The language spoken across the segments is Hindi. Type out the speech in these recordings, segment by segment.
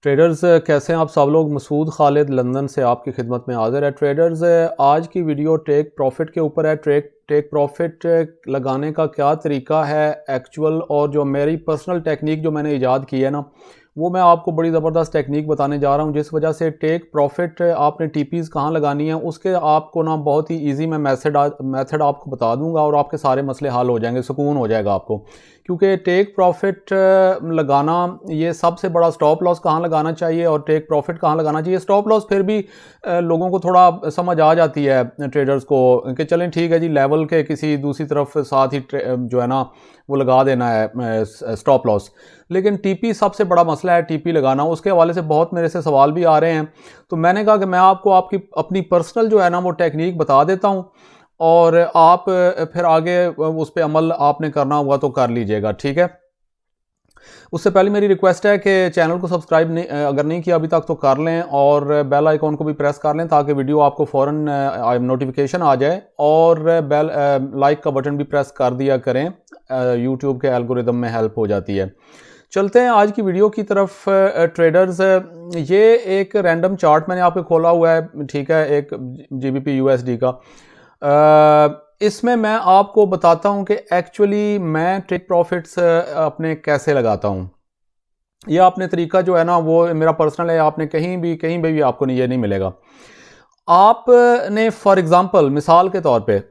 ट्रेडर्स कैसे हैं आप सब लोग। मसूद खालिद लंदन से आपकी खिदमत में हाजिर है। ट्रेडर्स आज की वीडियो टेक प्रॉफिट के ऊपर है। टेक प्रॉफिट लगाने का क्या तरीका है एक्चुअल, और जो मेरी पर्सनल टेक्निक जो मैंने ईजाद की है ना, वो मैं आपको बड़ी ज़बरदस्त टेक्निक बताने जा रहा हूँ, जिस वजह से टेक प्रॉफिट आपने टीपीज़ कहाँ लगानी है उसके आपको ना बहुत ही इजी मैं मेथड आपको बता दूंगा और आपके सारे मसले हल हो जाएंगे, सुकून हो जाएगा आपको। क्योंकि टेक प्रॉफिट लगाना, ये सबसे बड़ा स्टॉप लॉस कहाँ लगाना चाहिए और टेक प्रॉफिट कहाँ लगाना चाहिए। स्टॉप लॉस फिर भी लोगों को थोड़ा समझ आ जाती है ट्रेडर्स को कि चलें ठीक है जी, लेवल के किसी दूसरी तरफ साथ ही जो है ना वो लगा देना है स्टॉप लॉस। लेकिन टीपी सबसे बड़ा मसला है, टीपी लगाना। उसके हवाले से बहुत मेरे से सवाल भी आ रहे हैं, तो मैंने कहा कि मैं आपको आपकी अपनी पर्सनल जो है ना वो टेक्निक बता देता हूँ और आप फिर आगे उस पर अमल आपने करना हुआ तो कर लीजिएगा, ठीक है। उससे पहले मेरी रिक्वेस्ट है कि चैनल को सब्सक्राइब अगर नहीं किया अभी तक तो कर लें और बेल आइकॉन को भी प्रेस कर लें ताकि वीडियो आपको फ़ौरन नोटिफिकेशन आ जाए, और बेल लाइक का बटन भी प्रेस कर दिया करें, यूट्यूब के एल्गोरिदम में हेल्प हो जाती है। चलते हैं आज की वीडियो की तरफ। ट्रेडर्स, ये एक रैंडम चार्ट मैंने आपको खोला हुआ है, ठीक है, एक GBP USD का। इसमें मैं आपको बताता हूं कि एक्चुअली मैं टेक प्रॉफिट्स अपने कैसे लगाता हूं। यह अपने तरीका जो है ना वो मेरा पर्सनल है, आपने कहीं भी आपको ये नहीं मिलेगा। आपने फॉर एग्जांपल मिसाल के तौर पे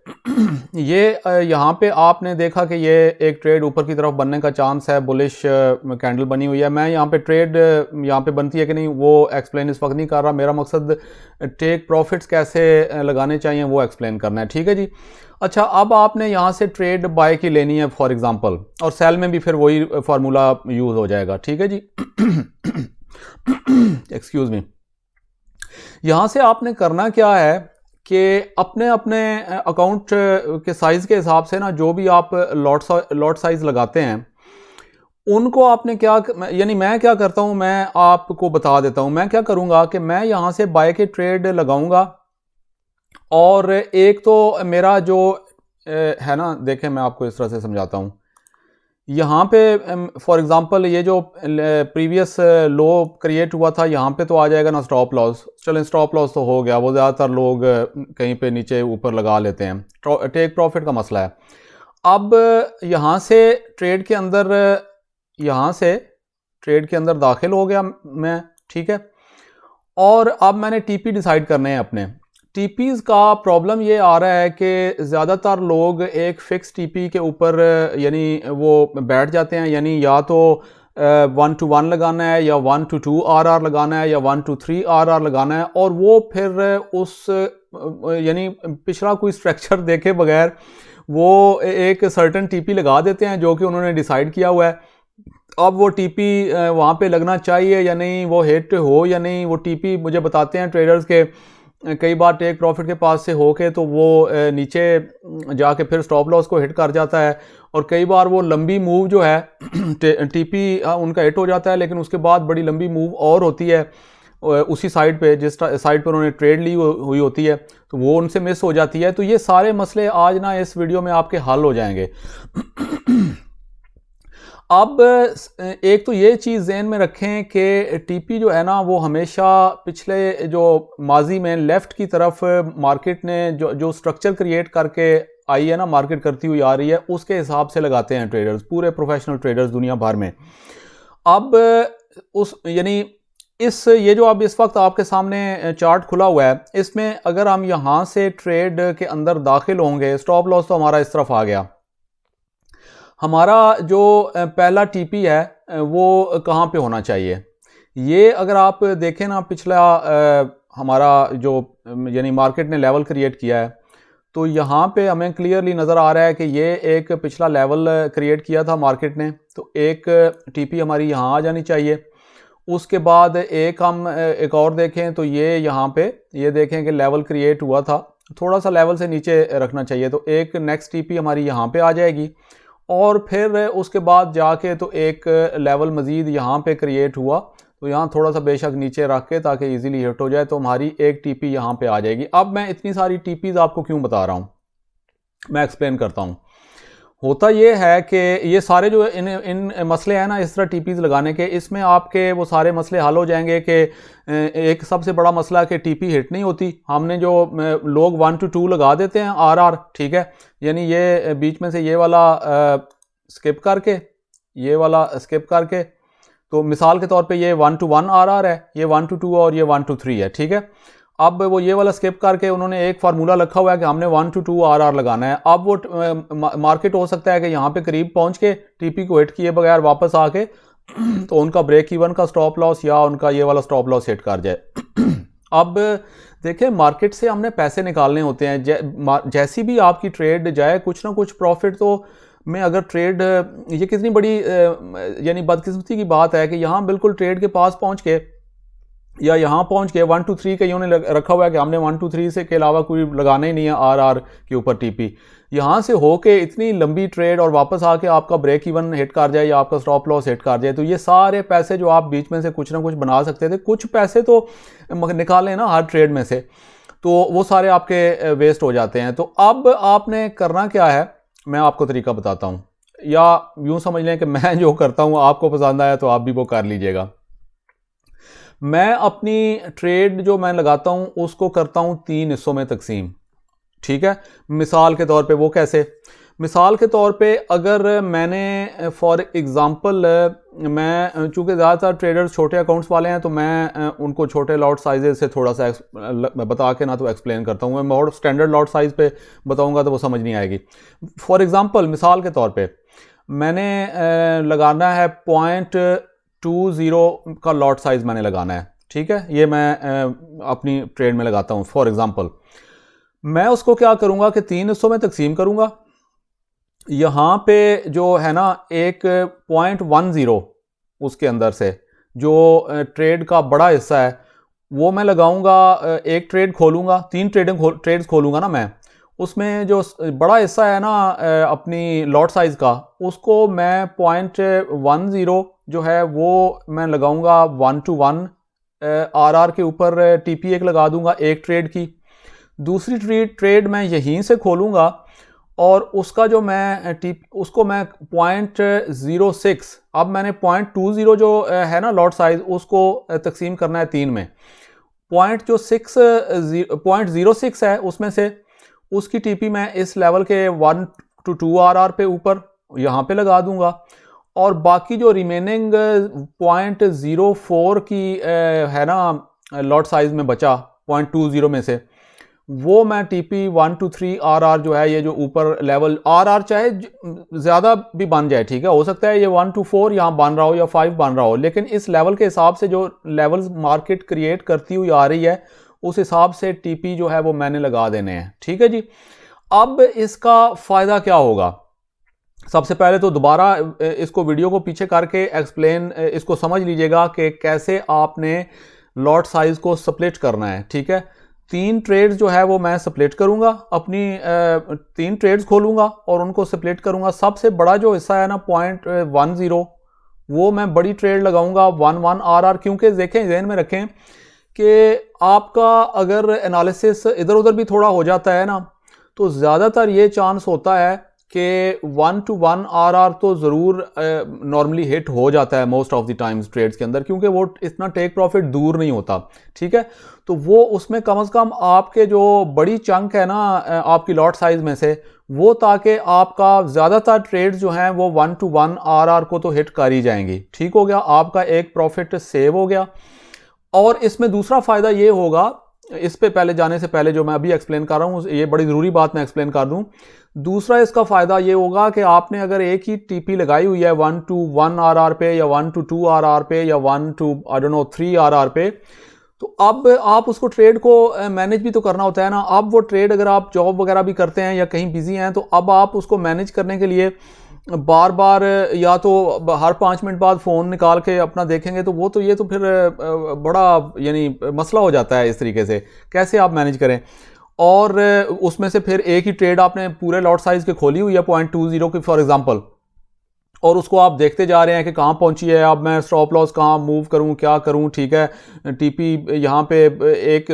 ये यहाँ पे आपने देखा कि ये एक ट्रेड ऊपर की तरफ बनने का चांस है, बुलिश कैंडल बनी हुई है। मैं यहाँ पे ट्रेड यहाँ पे बनती है कि नहीं वो एक्सप्लेन इस वक्त नहीं कर रहा, मेरा मकसद टेक प्रॉफिट्स कैसे लगाने चाहिए वो एक्सप्लेन करना है, ठीक है जी। अच्छा, अब आपने यहाँ से ट्रेड बाय की लेनी है फॉर एग्जांपल, और सेल में भी फिर वही फार्मूला यूज हो जाएगा, ठीक है जी। Excuse me. यहाँ से आपने करना क्या है कि अपने अपने अकाउंट के साइज के हिसाब से ना जो भी आप लॉट साइज लगाते हैं उनको आपने क्या, यानी मैं क्या करता हूँ मैं आपको बता देता हूँ। मैं क्या करूँगा कि मैं यहाँ से बाय के ट्रेड लगाऊंगा, और एक तो मेरा जो है ना, देखें मैं आपको इस तरह से समझाता हूँ। यहाँ पे फॉर एग्जांपल ये जो प्रीवियस लो क्रिएट हुआ था यहाँ पे तो आ जाएगा ना स्टॉप लॉस। चलें स्टॉप लॉस तो हो गया, वो ज़्यादातर लोग कहीं पे नीचे ऊपर लगा लेते हैं। टेक प्रॉफिट का मसला है। अब यहाँ से ट्रेड के अंदर, यहाँ से ट्रेड के अंदर दाखिल हो गया मैं, ठीक है। और अब मैंने टीपी डिसाइड करने हैं अपने। टीपीज़ का प्रॉब्लम ये आ रहा है कि ज़्यादातर लोग एक फ़िक्स टीपी के ऊपर यानी वो बैठ जाते हैं, यानी या तो 1 to 1 लगाना है या 1 to 2 RR लगाना है या 1 to 3 RR लगाना है, और वो फिर उस यानी पिछला कोई स्ट्रक्चर देखे बगैर वो एक सर्टन टीपी लगा देते हैं जो कि उन्होंने डिसाइड किया हुआ है। अब वो टीपी वहाँ पे लगना चाहिए या नहीं, वो हिट हो या नहीं, वो टीपी मुझे बताते हैं ट्रेडर्स के कई बार टेक प्रॉफिट के पास से होके तो वो नीचे जाके फिर स्टॉप लॉस को हिट कर जाता है, और कई बार वो लंबी मूव जो है टीपी उनका हिट हो जाता है, लेकिन उसके बाद बड़ी लंबी मूव और होती है उसी साइड पे, जिस साइड पर उन्होंने ट्रेड ली हुई होती है, तो वो उनसे मिस हो जाती है। तो ये सारे मसले आज ना इस वीडियो में आपके हल हो जाएंगे। अब एक तो ये चीज़ ज़हन में रखें कि टीपी जो है ना वो हमेशा पिछले जो माजी में लेफ़्ट की तरफ मार्केट ने जो स्ट्रक्चर क्रिएट करके आई है ना, मार्केट करती हुई आ रही है, उसके हिसाब से लगाते हैं ट्रेडर्स, पूरे प्रोफेशनल ट्रेडर्स दुनिया भर में। अब उस यानी ये जो अब इस वक्त आपके सामने चार्ट खुला हुआ है, इसमें अगर हम यहाँ से ट्रेड के अंदर दाखिल होंगे, स्टॉप लॉस तो हमारा इस तरफ आ गया। हमारा जो पहला टीपी है वो कहाँ पे होना चाहिए, ये अगर आप देखें ना, पिछला हमारा जो यानी मार्केट ने लेवल क्रिएट किया है, तो यहाँ पे हमें क्लियरली नज़र आ रहा है कि ये एक पिछला लेवल क्रिएट किया था मार्केट ने, तो एक टीपी हमारी यहाँ आ जानी चाहिए। उसके बाद एक और देखें तो ये यहाँ पे ये देखें कि लेवल क्रिएट हुआ था, थोड़ा सा लेवल से नीचे रखना चाहिए, तो एक नेक्स्ट टीपी हमारी यहाँ पे आ जाएगी, और फिर उसके बाद जाके तो एक लेवल मज़ीद यहाँ पे क्रिएट हुआ, तो यहाँ थोड़ा सा बेशक नीचे रख के ताकि इजीली हिट हो जाए, तो हमारी एक टीपी यहाँ पे आ जाएगी। अब मैं इतनी सारी टीपीज़ आपको क्यों बता रहा हूँ, मैं एक्सप्लेन करता हूँ। होता ये है कि ये सारे जो इन मसले हैं ना इस तरह टीपीज़ लगाने के, इसमें आपके वो सारे मसले हल हो जाएंगे कि एक सबसे बड़ा मसला कि टीपी हिट नहीं होती। हमने जो लोग 1 to 2 लगा देते हैं आरआर, ठीक है, यानी ये बीच में से ये वाला स्किप करके, ये वाला स्किप करके, तो मिसाल के तौर पे ये 1 to 1 आरआर है, ये 1 to 2 और ये 1 to 3 है, ठीक है। अब वो ये वाला स्किप करके उन्होंने एक फार्मूला रखा हुआ है कि हमने 1 to 2 आरआर लगाना है। अब वो मार्केट हो सकता है कि यहाँ पे करीब पहुँच के टीपी को हिट किए बगैर वापस आके तो उनका ब्रेक इवन का स्टॉप लॉस या उनका ये वाला स्टॉप लॉस हिट कर जाए। अब देखें, मार्केट से हमने पैसे निकालने होते हैं, जैसी भी आपकी ट्रेड जाए कुछ ना कुछ प्रॉफिट तो में अगर ट्रेड, ये कितनी बड़ी यानी बदकिस्मती की बात है कि यहाँ बिल्कुल ट्रेड के पास पहुँच के या यहाँ पहुँच के 1 to 3 का इन्होंने रखा हुआ है कि हमने 1 to 3 से के अलावा कोई लगाना ही नहीं है आरआर के ऊपर टीपी, यहाँ से होके इतनी लंबी ट्रेड और वापस आके आपका ब्रेक इवन हिट कर जाए या आपका स्टॉप लॉस हिट कर जाए, तो ये सारे पैसे जो आप बीच में से कुछ ना कुछ बना सकते थे, कुछ पैसे तो निकालें ना हर ट्रेड में से, तो वो सारे आपके वेस्ट हो जाते हैं। तो अब आपने करना क्या है, मैं आपको तरीका बताता हूँ, या यूँ समझ लें कि मैं जो करता हूँ आपको पसंद आया तो आप भी वो कर लीजिएगा। मैं अपनी ट्रेड जो मैं लगाता हूँ उसको करता हूँ 3 हिस्सों में तकसीम, ठीक है। मिसाल के तौर पे वो कैसे, मिसाल के तौर पे अगर मैंने फॉर एग्ज़ाम्पल मैं चूँकि ज़्यादातर ट्रेडर्स छोटे अकाउंट्स वाले हैं तो मैं उनको छोटे लॉट साइजेस से थोड़ा सा बता के ना तो एक्सप्लेन करता हूँ। मैं बहुत स्टैंडर्ड लॉट साइज़ पे बताऊँगा तो वो समझ नहीं आएगी। फॉर एग्ज़ाम्पल मिसाल के तौर पे मैंने लगाना है 0.20 का लॉट साइज़ मैंने लगाना है, ठीक है, ये मैं अपनी ट्रेड में लगाता हूँ। फॉर एग्ज़ाम्पल मैं उसको क्या करूँगा कि 3 हिस्सों में तकसीम करूँगा। यहाँ पे जो है ना एक 0.10 उसके अंदर से जो ट्रेड का बड़ा हिस्सा है वो मैं लगाऊंगा, एक ट्रेड खोलूँगा, 3 ट्रेड्स खोलूँगा ना मैं, उसमें जो बड़ा हिस्सा है ना अपनी लॉट साइज़ का, उसको मैं 0.10 जो है वो मैं लगाऊंगा 1 to 1 आरआर के ऊपर, टीपी एक लगा दूंगा एक ट्रेड की। दूसरी ट्रेड मैं यहीं से खोलूंगा और उसका जो मैं उसको मैं 0.06, अब मैंने 0.20 जो है ना लॉट साइज उसको तकसीम करना है 3 में, 0.06 है उसमें से उसकी टीपी मैं इस लेवल के 1 to 2 आरआर पे ऊपर यहाँ पे लगा दूंगा, और बाकी जो रिमेनिंग 0.04 की है ना लॉट साइज में बचा 0.20 में से, वो मैं टीपी 1 to 3 आरआर जो है, ये जो ऊपर लेवल आरआर चाहे ज़्यादा भी बन जाए, ठीक है, हो सकता है ये 1 to 4 यहाँ बन रहा हो या 5 बन रहा हो, लेकिन इस लेवल के हिसाब से जो लेवल्स मार्केट क्रिएट करती हुई आ रही है उस हिसाब से टीपी जो है वो मैंने लगा देने हैं, ठीक है जी। अब इसका फ़ायदा क्या होगा, सबसे पहले तो दोबारा इसको वीडियो को पीछे करके एक्सप्लेन इसको समझ लीजिएगा कि कैसे आपने लॉट साइज को स्प्लिट करना है, ठीक है। 3 ट्रेड्स जो है वो मैं स्प्लिट करूंगा, अपनी 3 ट्रेड्स खोलूंगा और उनको स्प्लिट करूंगा। सबसे बड़ा जो हिस्सा है ना 0.10 वो मैं बड़ी ट्रेड लगाऊंगा 1 आरआर, क्योंकि देखें ध्यान में रखें कि आपका अगर एनालिसिस इधर उधर भी थोड़ा हो जाता है ना तो ज़्यादातर ये चांस होता है कि 1 to 1 आरआर तो ज़रूर नॉर्मली हिट हो जाता है most of the times trades के अंदर, क्योंकि वो इतना टेक प्रॉफिट दूर नहीं होता, ठीक है। तो वो उसमें कम से कम आपके जो बड़ी चंक है ना आपकी लॉट साइज में से वो, ताकि आपका ज़्यादातर ट्रेड्स जो हैं वो 1 to 1 आरआर को तो हिट कर ही जाएंगी, ठीक हो गया, आपका एक प्रॉफिट सेव हो गया। और इसमें दूसरा फ़ायदा ये होगा, इस पे पहले जाने से पहले जो मैं अभी एक्सप्लेन कर रहा हूँ ये बड़ी ज़रूरी बात मैं एक्सप्लेन कर दूँ। दूसरा इसका फ़ायदा ये होगा कि आपने अगर एक ही टीपी लगाई हुई है 1 to 1 आरआर पे या 1 to 2 आरआर पे या 1 to 3 आरआर पे, तो अब आप उसको ट्रेड को मैनेज भी तो करना होता है ना। अब वो ट्रेड अगर आप जॉब वगैरह भी करते हैं या कहीं बिजी हैं तो अब आप उसको मैनेज करने के लिए बार बार या तो हर 5 मिनट बाद फ़ोन निकाल के अपना देखेंगे तो वो तो ये तो फिर बड़ा यानी मसला हो जाता है। इस तरीके से कैसे आप मैनेज करें, और उसमें से फिर एक ही ट्रेड आपने पूरे लॉट साइज़ के खोली हुई है 0.20 की फॉर एग्जांपल, और उसको आप देखते जा रहे हैं कि कहाँ पहुंची है, अब मैं स्टॉप लॉस कहाँ मूव करूं, क्या करूं, ठीक है। टीपी यहाँ पे एक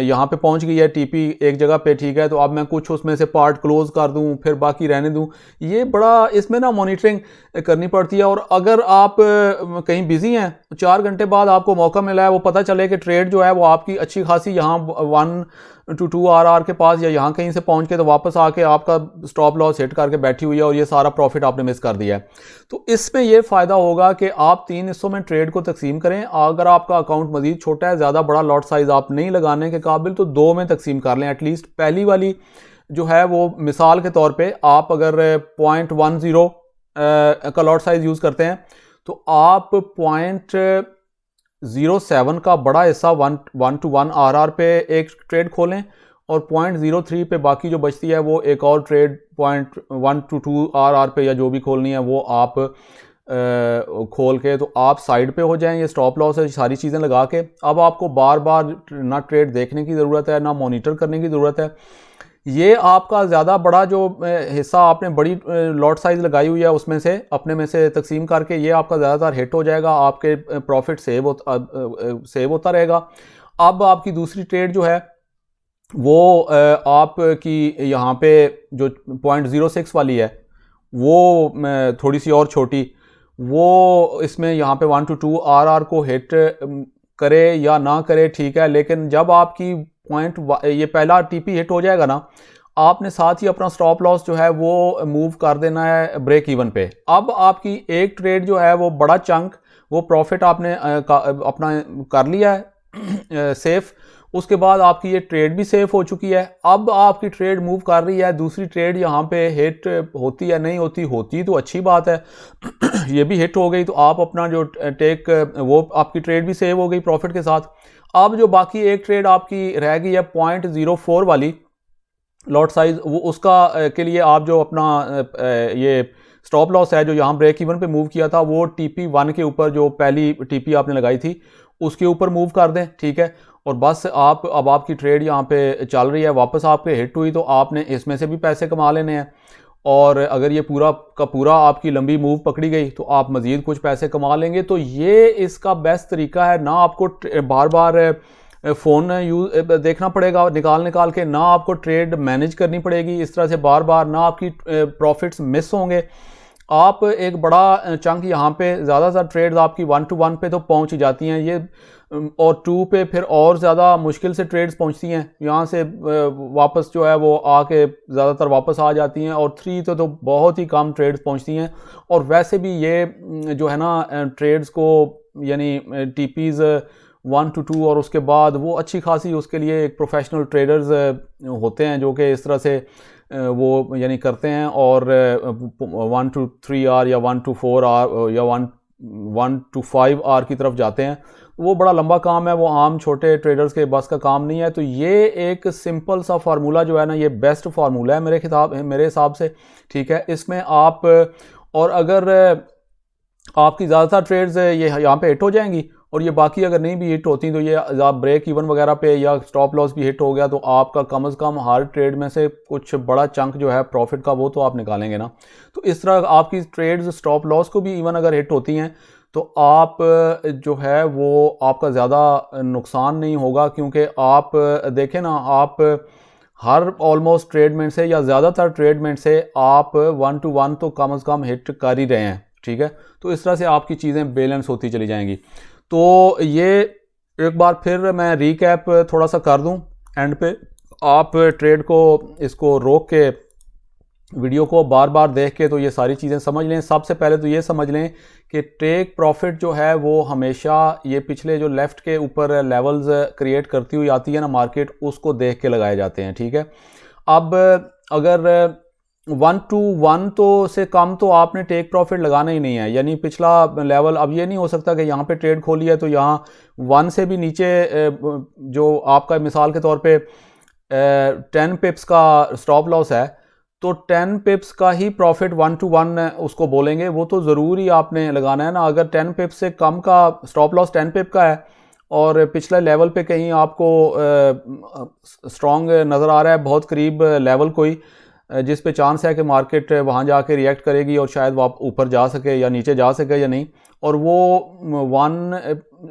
यहाँ पे पहुंच गई है, टीपी एक जगह पे, ठीक है, तो अब मैं कुछ उसमें से पार्ट क्लोज कर दूं, फिर बाकी रहने दूं। ये बड़ा इसमें ना मॉनिटरिंग करनी पड़ती है। और अगर आप कहीं बिजी हैं, 4 घंटे बाद आपको मौका मिला है, वो पता चले कि ट्रेड जो है वो आपकी अच्छी खासी यहाँ 1 to 2 RR के पास या यहाँ कहीं से पहुंच के तो वापस आके आपका स्टॉप लॉस हिट करके बैठी हुई है और ये सारा प्रॉफिट आपने मिस कर दिया है। तो इसमें यह फ़ायदा होगा कि आप 3 हिस्सों में ट्रेड को तकसीम करें। अगर आपका अकाउंट मजीद छोटा है, ज़्यादा बड़ा लॉट साइज़ आप नहीं लगाने के काबिल, तो 2 में तकसीम कर लें एटलीस्ट। पहली वाली जो है वो मिसाल के तौर पे आप अगर 0.10 का लॉट साइज़ यूज़ करते हैं तो आप 0.07 का बड़ा हिस्सा 1 to 1 RR पे एक ट्रेड खोलें और 0.03 पे बाकी जो बचती है वो एक और ट्रेड 0.1 to 2 RR पे या जो भी खोलनी है वो आप खोल के तो आप साइड पे हो जाएं। ये स्टॉप लॉस है, सारी चीज़ें लगा के। अब आपको बार बार ना ट्रेड देखने की ज़रूरत है, ना मॉनिटर करने की ज़रूरत है। ये आपका ज़्यादा बड़ा जो हिस्सा आपने बड़ी लॉट साइज़ लगाई हुई है उसमें से अपने में से तकसीम करके ये आपका ज़्यादातर हिट हो जाएगा, आपके प्रॉफिट सेव होता रहेगा। अब आपकी दूसरी ट्रेड जो है वो आपकी यहाँ पे जो 0.06 वाली है वो थोड़ी सी और छोटी, वो इसमें यहाँ पे 1 to 2 RR को हिट करे या ना करे, ठीक है। लेकिन जब आपकी ये पहला टीपी हिट हो जाएगा ना, आपने साथ ही अपना स्टॉप लॉस जो है वो मूव कर देना है ब्रेक इवन पे। अब आपकी एक ट्रेड जो है वो बड़ा चंक वो प्रॉफिट आपने अपना कर लिया है सेफ। उसके बाद आपकी ये ट्रेड भी सेफ हो चुकी है। अब आपकी ट्रेड मूव कर रही है, दूसरी ट्रेड यहाँ पे हिट होती है नहीं होती तो अच्छी बात है ये भी हिट हो गई तो आप अपना जो टेक वो आपकी ट्रेड भी सेव हो गई प्रॉफिट के साथ। अब जो बाकी एक ट्रेड आपकी रह गई है 0.04 वाली लॉट साइज, वो उसका के लिए आप जो अपना ये स्टॉप लॉस है जो यहाँ ब्रेक इवन पे मूव किया था वो TP1 के ऊपर जो पहली टीपी आपने लगाई थी उसके ऊपर मूव कर दें, ठीक है। और बस अब आपकी ट्रेड यहाँ पे चल रही है, वापस आपके हिट हुई तो आपने इसमें से भी पैसे कमा लेने हैं। और अगर ये पूरा का पूरा आपकी लंबी मूव पकड़ी गई तो आप मज़ीद कुछ पैसे कमा लेंगे। तो ये इसका बेस्ट तरीका है, ना आपको बार बार फ़ोन देखना पड़ेगा निकाल के, ना आपको ट्रेड मैनेज करनी पड़ेगी इस तरह से बार बार, ना आपकी प्रॉफिट्स मिस होंगे। आप एक बड़ा चंक यहाँ पे ज़्यादातर ट्रेड्स आपकी 1 to 1 पे तो पहुँच ही जाती हैं ये, और 2 पे फिर और ज़्यादा मुश्किल से ट्रेड्स पहुँचती हैं, यहाँ से वापस जो है वो आके ज़्यादातर वापस आ जाती हैं। और 3 तो बहुत ही कम ट्रेड्स पहुँचती हैं। और वैसे भी ये जो है ना ट्रेड्स को यानी टीपीज़ 1 to 2 और उसके बाद वो अच्छी खासी उसके लिए एक प्रोफेशनल ट्रेडर्स होते हैं जो कि इस तरह से वो यानी करते हैं। और 1 to 3 R या 1 to 4 R या 1 to 5 R की तरफ जाते हैं। वो बड़ा लंबा काम है, वो आम छोटे ट्रेडर्स के बस का काम नहीं है। तो ये एक सिंपल सा फार्मूला जो है ना, ये बेस्ट फार्मूला है मेरे हिसाब से, ठीक है। इसमें आप और अगर आपकी ज़्यादातर ट्रेड्स ये यहाँ पे हिट हो जाएंगी और ये बाकी अगर नहीं भी हिट होती तो ये आप ब्रेक इवन वगैरह पे या स्टॉप लॉस भी हिट हो गया तो आपका कम से कम हर ट्रेड में से कुछ बड़ा चंक जो है प्रॉफिट का वो तो आप निकालेंगे ना। तो इस तरह आपकी ट्रेड्स स्टॉप लॉस को भी इवन अगर हिट होती हैं तो आप जो है वो आपका ज़्यादा नुकसान नहीं होगा, क्योंकि आप देखें ना, आप हर ऑलमोस्ट ट्रेडमेंट से या ज़्यादातर ट्रेडमेंट से आप 1 to 1 तो कम से कम हिट कर ही रहे हैं, ठीक है। तो इस तरह से आपकी चीज़ें बैलेंस होती चली जाएंगी। तो ये एक बार फिर मैं रीकैप थोड़ा सा कर दूं एंड पे, आप ट्रेड को इसको रोक के वीडियो को बार बार देख के तो ये सारी चीज़ें समझ लें। सबसे पहले तो ये समझ लें कि टेक प्रॉफिट जो है वो हमेशा ये पिछले जो लेफ़्ट के ऊपर लेवल्स क्रिएट करती हुई आती है ना मार्केट, उसको देख के लगाए जाते हैं, ठीक है। अब अगर 1 to 1 तो से कम तो आपने टेक प्रॉफिट लगाना ही नहीं है, यानी पिछला लेवल। अब ये नहीं हो सकता कि यहाँ पे ट्रेड खोली है तो यहाँ 1 से भी नीचे जो आपका मिसाल के तौर पे 10 पिप्स का स्टॉप लॉस है तो 10 पिप्स का ही प्रॉफिट 1 to 1 उसको बोलेंगे, वो तो ज़रूरी आपने लगाना है ना। अगर 10 पिप्स से कम का स्टॉप लॉस 10 पिप का है और पिछले लेवल पे कहीं आपको स्ट्रॉन्ग नज़र आ रहा है, बहुत करीब लेवल कोई, जिस पे चांस है कि मार्केट वहाँ जाके रिएक्ट करेगी और शायद वो ऊपर जा सके या नीचे जा सके या नहीं, और वो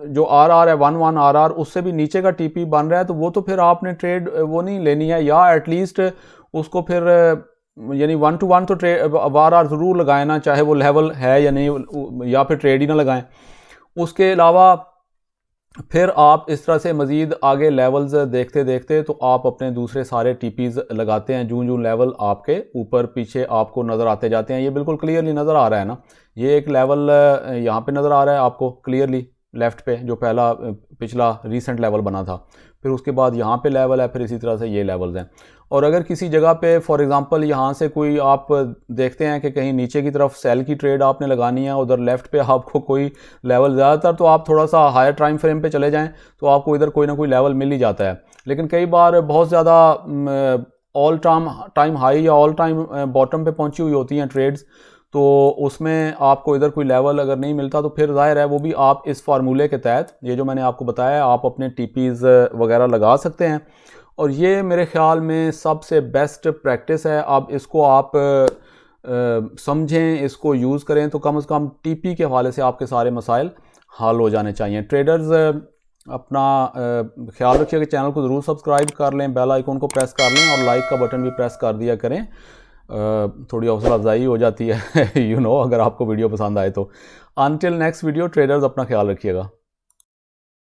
जो आर है 11 RR उससे भी नीचे का टीपी बन रहा है, तो वो तो फिर आपने ट्रेड वो नहीं लेनी है, या एटलीस्ट उसको फिर यानी 1 to 1 तो ट्रेड आर ज़रूर लगाए ना, चाहे वो लेवल है या नहीं, या फिर ट्रेड ही ना लगाएं। उसके अलावा फिर आप इस तरह से मज़ीद आगे लेवल्स देखते देखते तो आप अपने दूसरे सारे टीपीज़ लगाते हैं, जूं जूं लेवल आपके ऊपर पीछे आपको नज़र आते जाते हैं। ये बिल्कुल क्लियरली नज़र आ रहा है ना, ये एक लेवल यहाँ पे नज़र आ रहा है आपको क्लियरली लेफ़्ट पे, जो पहला पिछला रीसेंट लेवल बना था, फिर उसके बाद यहाँ पे लेवल है, फिर इसी तरह से ये लेवल्स हैं। और अगर किसी जगह पे फॉर एग्जांपल यहाँ से कोई आप देखते हैं कि कहीं नीचे की तरफ सेल की ट्रेड आपने लगानी है, उधर लेफ़्ट पे आपको कोई लेवल, ज़्यादातर तो आप थोड़ा सा हायर टाइम फ्रेम पे चले जाएं तो आपको इधर कोई ना कोई लेवल मिल ही जाता है। लेकिन कई बार बहुत ज़्यादा ऑल टाइम हाई या ऑल टाइम बॉटम पे पहुंची हुई होती हैं ट्रेड्स, तो उसमें आपको इधर कोई लेवल अगर नहीं मिलता तो फिर जाहिर है वो भी आप इस फार्मूले के तहत, ये जो मैंने आपको बताया, आप अपने टीपीज़ वगैरह लगा सकते हैं। और ये मेरे ख़्याल में सबसे बेस्ट प्रैक्टिस है। अब इसको आप समझें, इसको यूज़ करें, तो कम से कम टीपी के हवाले से आपके सारे मसाइल हल हो जाने चाहिए। ट्रेडर्स अपना ख्याल रखिए कि चैनल को ज़रूर सब्सक्राइब कर लें, बेल आइकन को प्रेस कर लें और लाइक का बटन भी प्रेस कर दिया करें। थोड़ी हौसला अफजाई हो जाती है अगर आपको वीडियो पसंद आए तो। अनटिल नेक्स्ट वीडियो ट्रेडर्स, अपना ख्याल रखिएगा।